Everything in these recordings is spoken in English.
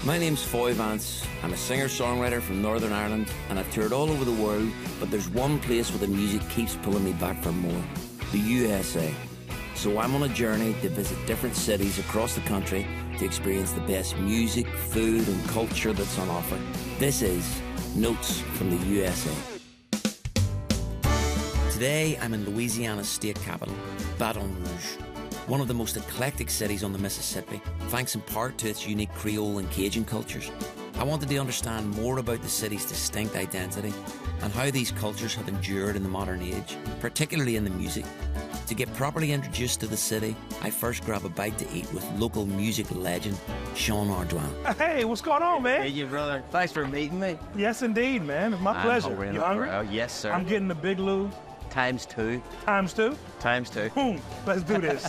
My name's Foy Vance. I'm a singer-songwriter from Northern Ireland, and I've toured all over the world, but there's one place where the music keeps pulling me back for more: the USA. So I'm on a journey to visit different cities across the country to experience the best music, food, and culture that's on offer. This is Notes from the USA. Today, I'm in Louisiana's state capital, Baton Rouge, one of the most eclectic cities on the Mississippi, thanks in part to its unique Creole and Cajun cultures. I wanted to understand more about the city's distinct identity and how these cultures have endured in the modern age, particularly in the music. To get properly introduced to the city, I first grab a bite to eat with local music legend, Sean Ardouin. Hey, what's going on, man? Hey, you brother. Thanks for meeting me. Yes, indeed, man. It's my pleasure. You hungry? Oh, yes, sir. I'm getting the Big Lou. Times two. Times two? Times two. Let's do this.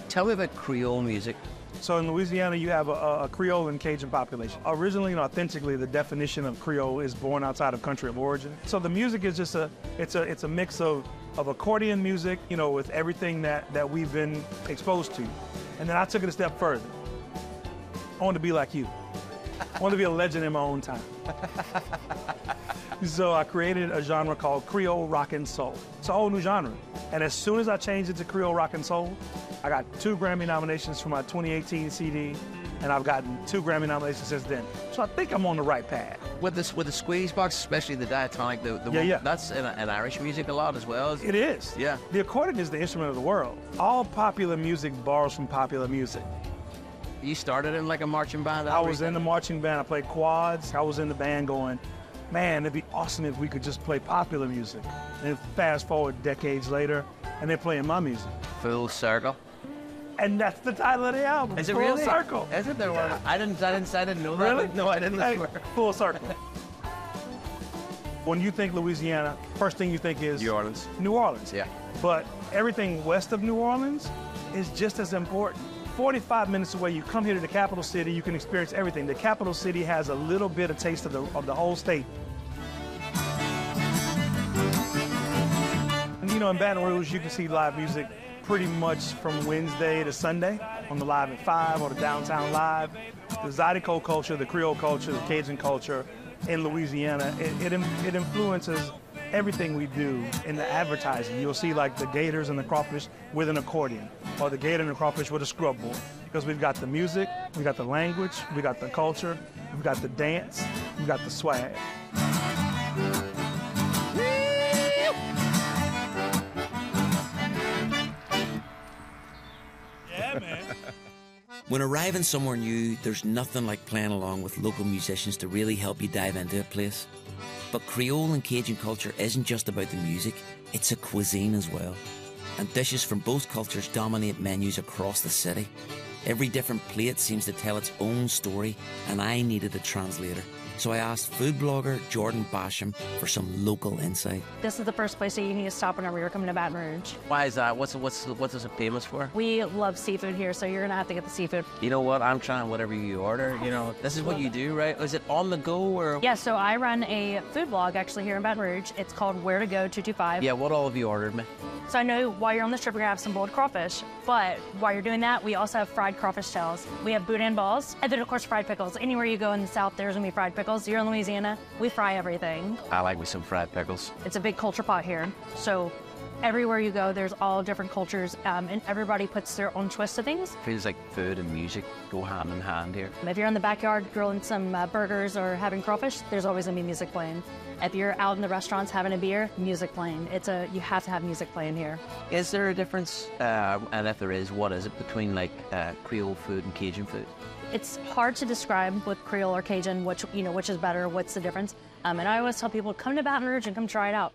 Tell me about Creole music. So in Louisiana, you have a Creole and Cajun population. Originally and authentically, the definition of Creole is born outside of country of origin. So the music is just it's a mix of accordion music, you know, with everything that we've been exposed to. And then I took it a step further. I want to be like you. I want to be a legend in my own time. So I created a genre called Creole Rock and Soul. It's a whole new genre. And as soon as I changed it to Creole Rock and Soul, I got 2 Grammy nominations for my 2018 CD, and I've gotten 2 Grammy nominations since then. So I think I'm on the right path. With the squeeze box, especially the diatonic, that's in Irish music a lot as well. It is. Yeah. The accordion is the instrument of the world. All popular music borrows from popular music. You started in like a marching band? I was in the marching band. I played quads. I was in the band going, man, it'd be awesome if we could just play popular music. And fast forward decades later, and they're playing my music. Full circle. And that's the title of the album. Is it Full really? Circle. Is it? There one? I didn't know that. Really? No, I didn't. Hey, Full Circle. When you think Louisiana, first thing you think is New Orleans. New Orleans. Yeah. But everything west of New Orleans is just as important. 45 minutes away, you come here to the capital city, you can experience everything. The capital city has a little bit of taste of the whole state. And you know, in Baton Rouge, you can see live music pretty much from Wednesday to Sunday on the Live at 5 or the Downtown Live. The Zydeco culture, the Creole culture, the Cajun culture in Louisiana, it influences everything we do in the advertising. You'll see like the gators and the crawfish with an accordion, or the gator and the crawfish with a scrub board. Because we've got the music, we got the language, we got the culture, we've got the dance, we got the swag. Yeah, man. When arriving somewhere new, there's nothing like playing along with local musicians to really help you dive into a place. But Creole and Cajun culture isn't just about the music, it's a cuisine as well. And dishes from both cultures dominate menus across the city. Every different plate seems to tell its own story, and I needed a translator. So I asked food blogger Jordan Basham for some local insight. This is the first place that you need to stop whenever you're coming to Baton Rouge. Why is that? What's it famous for? We love seafood here, so you're gonna have to get the seafood. You know what? I'm trying whatever you order. You know, this is what you do, right? Is it on the go or? Yeah, so I run a food blog actually here in Baton Rouge. It's called Where to Go 225. Yeah, what all have you ordered me? So I know while you're on this trip, you're gonna have some boiled crawfish, but while you're doing that, we also have fried crawfish shells. We have boudin balls, and then of course fried pickles. Anywhere you go in the South, there's gonna be fried pickles. You're in Louisiana, we fry everything. I like me some fried pickles. It's a big culture pot here, so everywhere you go, there's all different cultures, and everybody puts their own twist to things. Feels like food and music go hand in hand here. If you're in the backyard grilling some burgers or having crawfish, there's always gonna be music playing. If you're out in the restaurants having a beer, music playing. You have to have music playing here. Is there a difference, and if there is, what is it, between like Creole food and Cajun food? It's hard to describe with Creole or Cajun which is better, what's the difference. And I always tell people, come to Baton Rouge and come try it out.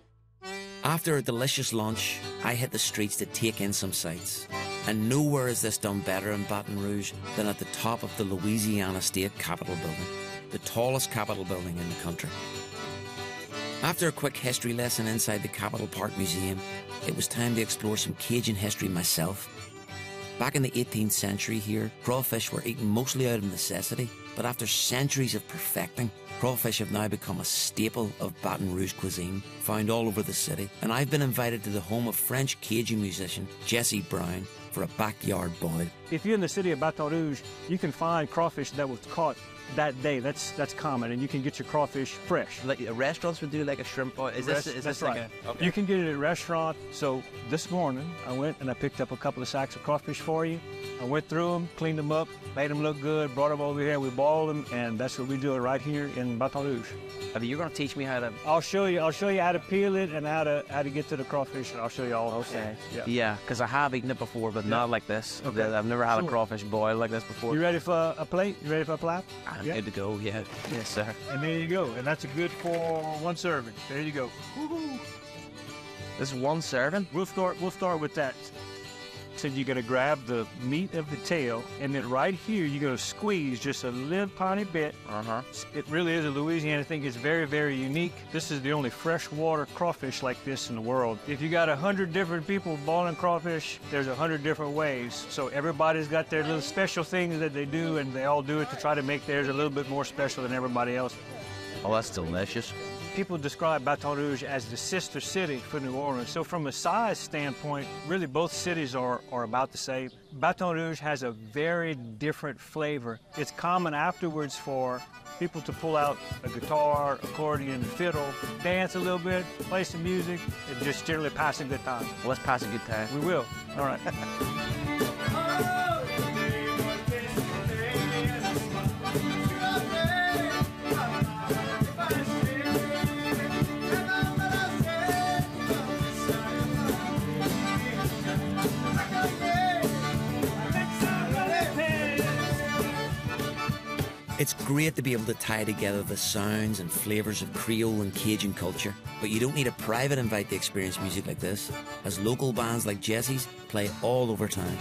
After a delicious lunch, I hit the streets to take in some sights. And nowhere is this done better in Baton Rouge than at the top of the Louisiana State Capitol building, the tallest Capitol building in the country. After a quick history lesson inside the Capitol Park Museum, it was time to explore some Cajun history myself. Back in the 18th century here, crawfish were eaten mostly out of necessity, but after centuries of perfecting, crawfish have now become a staple of Baton Rouge cuisine, found all over the city. And I've been invited to the home of French Cajun musician Jesse Brown for a backyard boil. If you're in the city of Baton Rouge, you can find crawfish that was caught that day. That's common, and you can get your crawfish fresh. Like restaurants would do like a shrimp boil. Is this That's like right. a... Okay. You can get it at a restaurant. So this morning, I went and I picked up a couple of sacks of crawfish for you. I went through them, cleaned them up, made them look good, brought them over here, we boiled them, and that's what we do right here in Baton Rouge. You're going to teach me how to... I'll show you how to peel it and how to get to the crawfish, and I'll show you all. Okay. Yeah. Because I have eaten it before, but not like this. Okay. I've never had a Sure. crawfish boil like this before. You ready for a plate? You ready for a plate? I'm good to go, yeah. Yes, sir. And there you go. And that's a good for one serving. There you go. Woo-hoo. This is one serving? We'll start with that. So you're gonna grab the meat of the tail, and then right here you're gonna squeeze just a little tiny bit. It really is a Louisiana thing. It's very, very unique. This is the only freshwater crawfish like this in the world. If you got 100 different people boiling crawfish, there's 100 different ways. So everybody's got their little special things that they do, and they all do it to try to make theirs a little bit more special than everybody else. Oh, that's delicious. People describe Baton Rouge as the sister city for New Orleans. So from a size standpoint, really both cities are about the same. Baton Rouge has a very different flavor. It's common afterwards for people to pull out a guitar, accordion, fiddle, dance a little bit, play some music, and just generally pass a good time. Well, let's pass a good time. We will. All right. It's great to be able to tie together the sounds and flavours of Creole and Cajun culture, but you don't need a private invite to experience music like this, as local bands like Jesse's play all over town.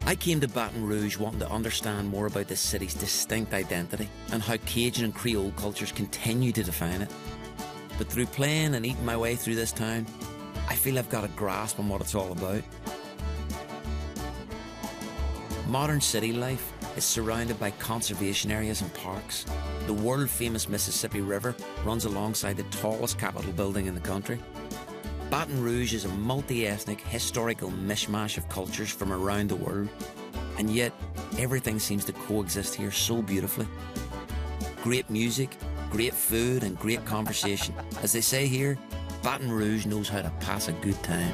I came to Baton Rouge wanting to understand more about this city's distinct identity and how Cajun and Creole cultures continue to define it. But through playing and eating my way through this town, I feel I've got a grasp on what it's all about. Modern city life is surrounded by conservation areas and parks. The world-famous Mississippi River runs alongside the tallest Capitol building in the country. Baton Rouge is a multi-ethnic, historical mishmash of cultures from around the world, and yet everything seems to coexist here so beautifully. Great music, great food, and great conversation. As they say here, Baton Rouge knows how to pass a good time.